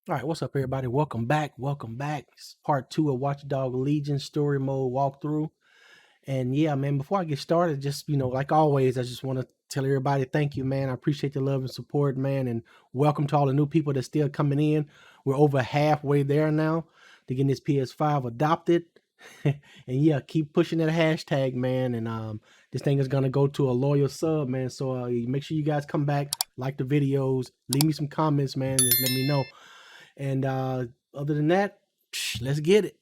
All right, what's up, everybody? Welcome back. Welcome back. It's part two of Watchdog Legion story mode walkthrough. And yeah, man, before I get started, just, like always, I just want to tell everybody thank you, man. I appreciate the love and support, man. And welcome to all the new people that's still coming in. We're over halfway there now to getting this PS5 adopted. And yeah, keep pushing that hashtag, man. And this thing is going to go to a loyal sub, man. So make sure you guys come back, like the videos, leave me some comments, man. Just let me know. And other than that, let's get it.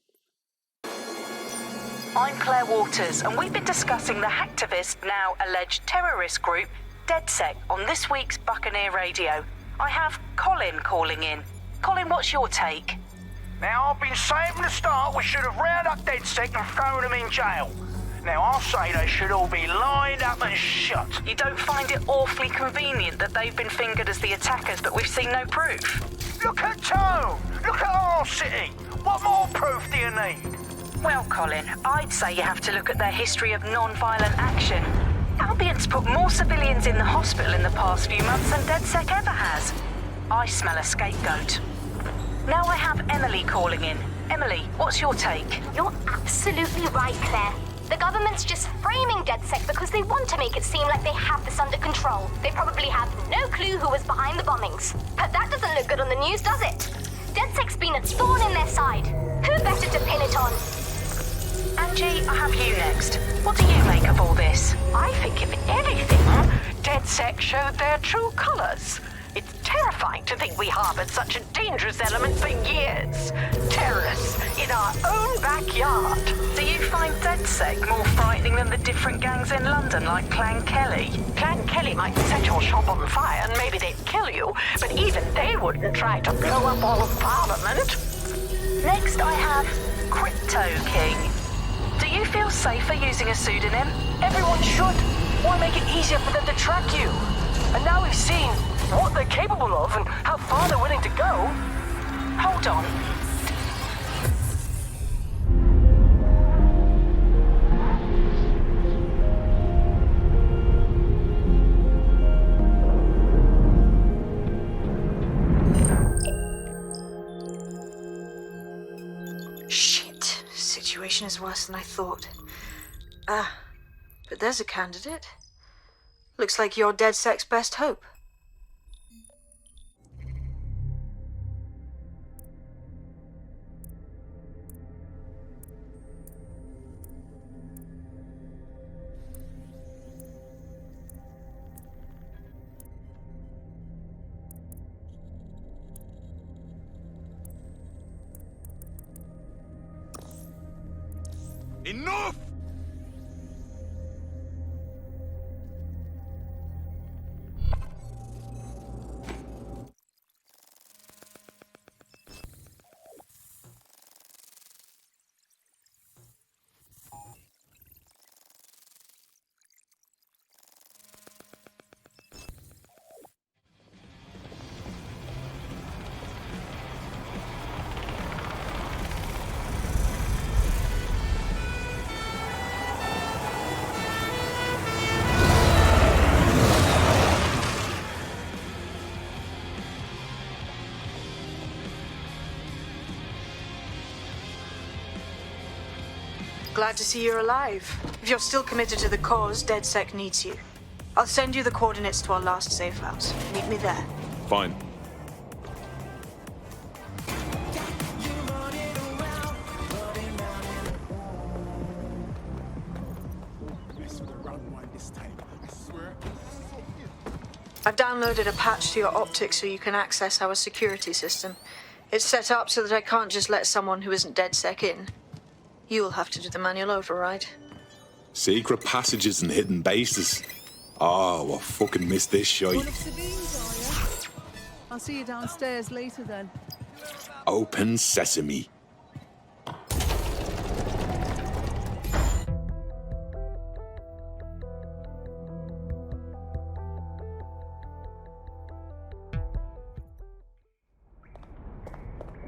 I'm Claire Waters, and we've been discussing the hacktivist, now alleged terrorist group, DedSec, on this week's Buccaneer Radio. I have Colin calling in. Colin, what's your take? Now, I've been saying from the start we should have rounded up DedSec and thrown them in jail. Now, I'll say they should all be lined up and shot. You don't find it awfully convenient that they've been fingered as the attackers, but we've seen no proof? Look at Tone! Look at our city! What more proof do you need? Well, Colin, I'd say you have to look at their history of non-violent action. Albion's put more civilians in the hospital in the past few months than DedSec ever has. I smell a scapegoat. Now I have Emily calling in. Emily, what's your take? You're absolutely right, Claire. The government's just framing DedSec because they want to make it seem like they have this under control. They probably have no clue who was behind the bombings. But that doesn't look good on the news, does it? DedSec's been a thorn in their side. Who better to pin it on? Angie, I have you next. What do you make of all this? I think if anything, DedSec showed their true colors. It's terrifying to think we harbored such a dangerous element for years. Terrorists in our own backyard. Do you find DedSec more frightening than the different gangs in London, like Clan Kelly? Clan Kelly might set your shop on fire and maybe they'd kill you, but even they wouldn't try to blow up all of Parliament. Next I have Crypto King. Do you feel safer using a pseudonym? Everyone should. Why make it easier for them to track you? And now we've seen what they're capable of and how far they're willing to go. Hold on. Shit. Situation is worse than I thought. But there's a candidate. Looks like you're DedSec's best hope. Enough! Glad to see you're alive. If you're still committed to the cause, DedSec needs you. I'll send you the coordinates to our last safe house. Meet me there. Fine. I've downloaded a patch to your optics so you can access our security system. It's set up so that I can't just let someone who isn't DedSec in. You'll have to do the manual override. Secret passages and hidden bases. Oh, I fucking missed this shite. One of Sabine's, are you? I'll see you downstairs later then. Open sesame.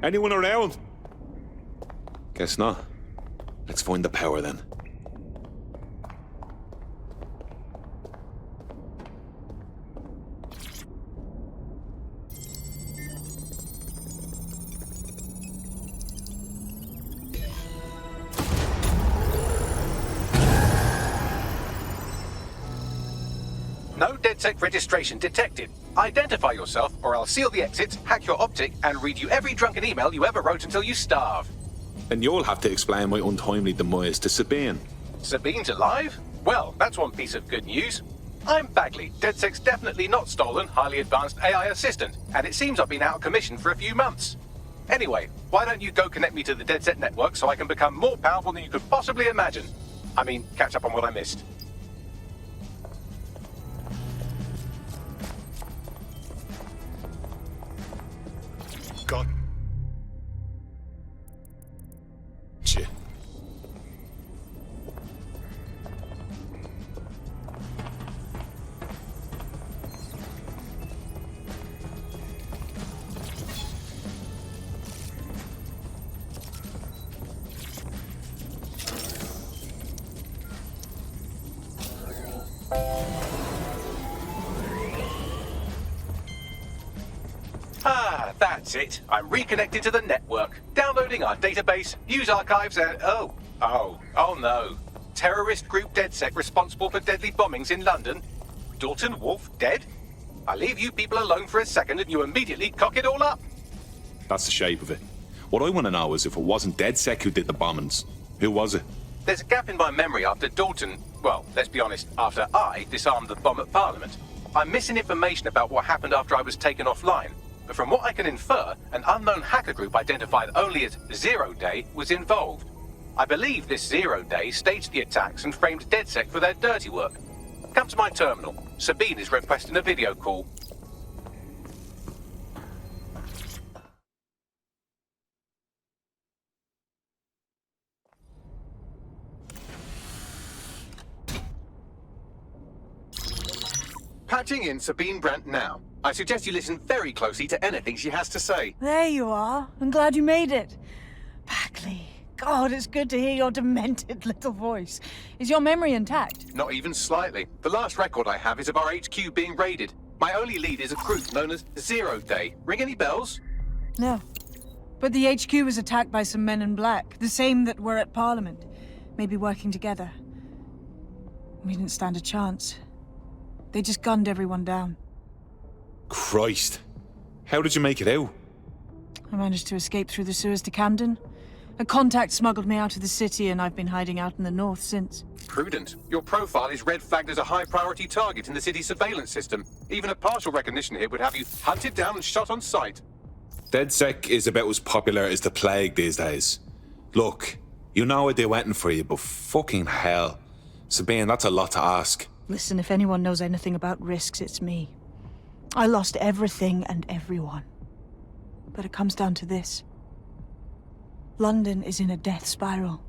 Anyone around? Guess not. Let's find the power then. DedSec registration detected. Identify yourself, or I'll seal the exits, hack your optic, and read you every drunken email you ever wrote until you starve. And you'll have to explain my untimely demise to Sabine. Sabine's alive? Well, that's one piece of good news. I'm Bagley, DedSec's definitely not stolen, highly advanced AI assistant, and it seems I've been out of commission for a few months. Anyway, why don't you go connect me to the DedSec network so I can become more powerful than you could possibly imagine? I mean, catch up on what I missed. God. Shit. Ah, that's it. I'm reconnected to the network, downloading our database, news archives, and oh no. Terrorist group DedSec responsible for deadly bombings in London. Dalton Wolf dead? I leave you people alone for a second and you immediately cock it all up. That's the shape of it. What I want to know is if it wasn't DedSec who did the bombings, who was it? There's a gap in my memory after Dalton, well, let's be honest, after I disarmed the bomb at Parliament. I'm missing information about what happened after I was taken offline. But from what I can infer, an unknown hacker group identified only as Zero Day was involved. I believe this Zero Day staged the attacks and framed DedSec for their dirty work. Come to my terminal. Sabine is requesting a video call. Patching in Sabine Brandt now. I suggest you listen very closely to anything she has to say. There you are. I'm glad you made it. Bagley. God, it's good to hear your demented little voice. Is your memory intact? Not even slightly. The last record I have is of our HQ being raided. My only lead is a group known as Zero Day. Ring any bells? No. But the HQ was attacked by some men in black, the same that were at Parliament. Maybe working together. We didn't stand a chance. They just gunned everyone down. Christ. How did you make it out? I managed to escape through the sewers to Camden. A contact smuggled me out of the city, and I've been hiding out in the north since. Prudent. Your profile is red flagged as a high-priority target in the city's surveillance system. Even a partial recognition here would have you hunted down and shot on sight. DedSec is about as popular as the plague these days. Look, you know I'd do anything for you, but fucking hell. Sabine, that's a lot to ask. Listen, if anyone knows anything about risks, it's me. I lost everything and everyone. But it comes down to this. London is in a death spiral.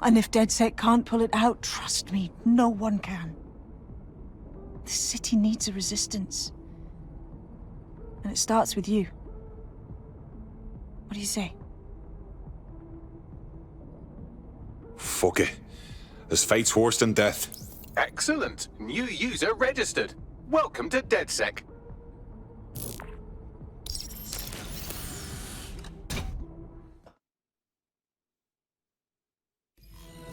And if DedSec can't pull it out, trust me, no one can. The city needs a resistance. And it starts with you. What do you say? Fuck it. There's fate's worse than death. Excellent. New user registered. Welcome to DedSec.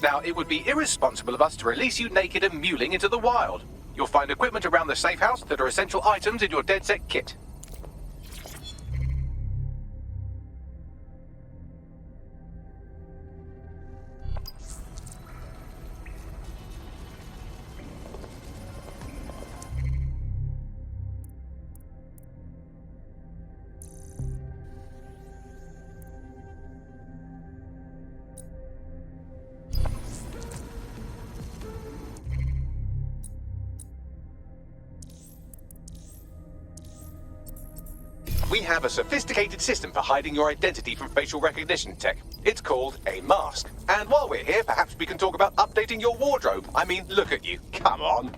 Now, it would be irresponsible of us to release you naked and mewling into the wild. You'll find equipment around the safe house that are essential items in your DedSec kit. We have a sophisticated system for hiding your identity from facial recognition tech. It's called a mask. And while we're here, perhaps we can talk about updating your wardrobe. I mean, look at you. Come on.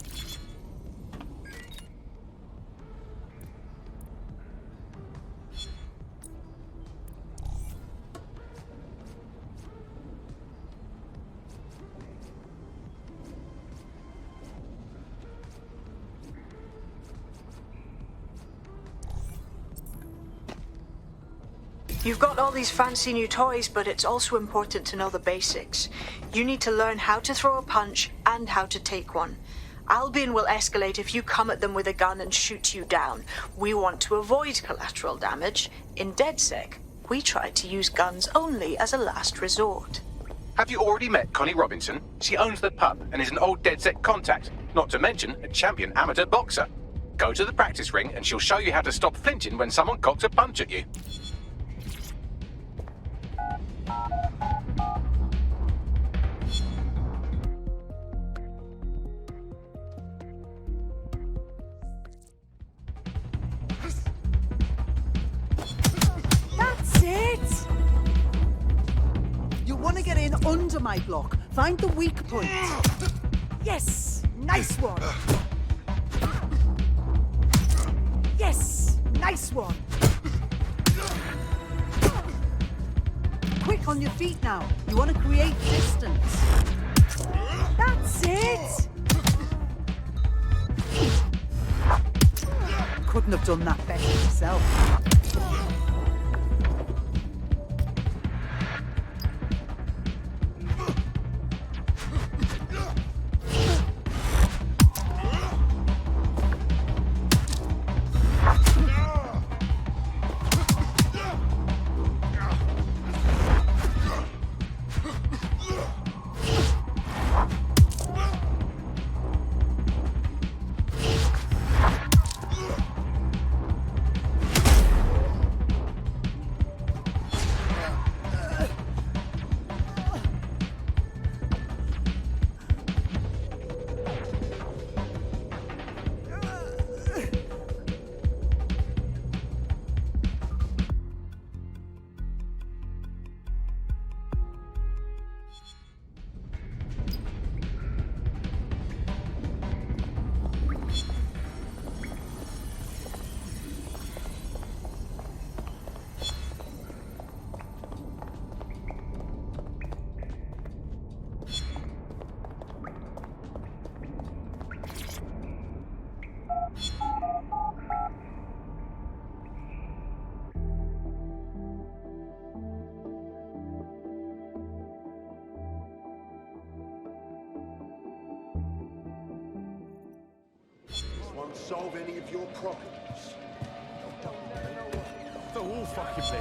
You've got all these fancy new toys, but it's also important to know the basics. You need to learn how to throw a punch and how to take one. Albion will escalate if you come at them with a gun and shoot you down. We want to avoid collateral damage. In DedSec, we try to use guns only as a last resort. Have you already met Connie Robinson? She owns the pub and is an old DedSec contact, not to mention a champion amateur boxer. Go to the practice ring and she'll show you how to stop flinching when someone cocks a punch at you. That's it! You want to get in under my block. Find the weak point. Yes! Nice one! Yes! Nice one! Quick on your feet now. You want to create distance. That's it! Couldn't have done that better yourself. Solve any of your problems. The whole fucking thing.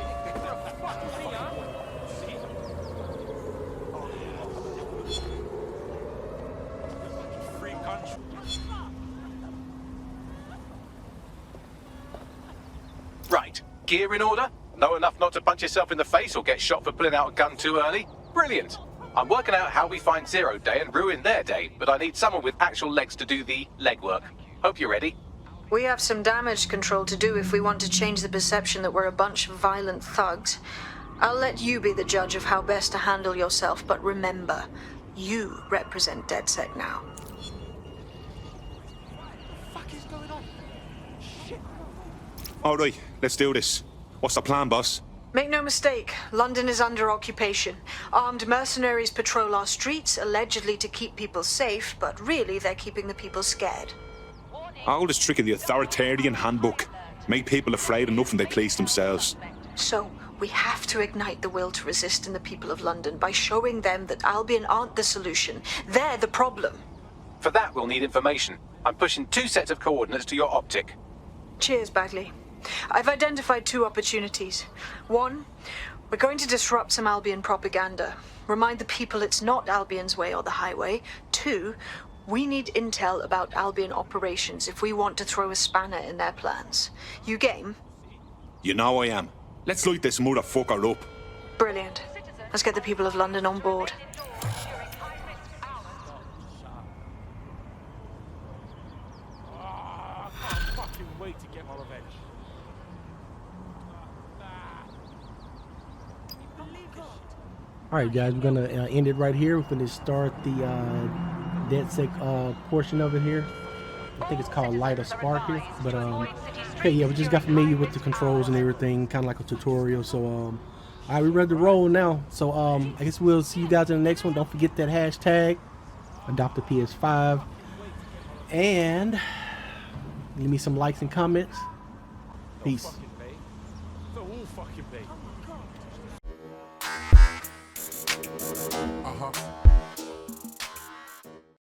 Free country. Right, gear in order? Know enough not to punch yourself in the face or get shot for pulling out a gun too early? Brilliant. I'm working out how we find Zero Day and ruin their day, but I need someone with actual legs to do the legwork. Hope you're ready. We have some damage control to do if we want to change the perception that we're a bunch of violent thugs. I'll let you be the judge of how best to handle yourself, but remember, you represent DedSec now. All right, let's do this. What's the plan, boss? Make no mistake, London is under occupation. Armed mercenaries patrol our streets, allegedly to keep people safe, but really they're keeping the people scared. Oldest trick of the authoritarian handbook. Make people afraid enough when they police themselves. So, we have to ignite the will to resist in the people of London by showing them that Albion aren't the solution. They're the problem. For that, we'll need information. I'm pushing 2 sets of coordinates to your optic. Cheers, Bagley. I've identified 2 opportunities. 1, we're going to disrupt some Albion propaganda. Remind the people it's not Albion's way or the highway. 2, we need intel about Albion operations if we want to throw a spanner in their plans. You game? You know I am. Let's light this motherfucker up. Brilliant. Let's get the people of London on board. I can't fucking wait to get my revenge. All right, guys, we're gonna end it right here. We're gonna start the DedSec portion of it here. I think it's called Light a Spark here. But okay, yeah, we just got familiar with the controls and everything, kind of like a tutorial. So all right, we're ready to roll now. So I guess we'll see you guys in the next one. Don't forget that hashtag adopt the PS5 and leave me some likes and comments. Peace.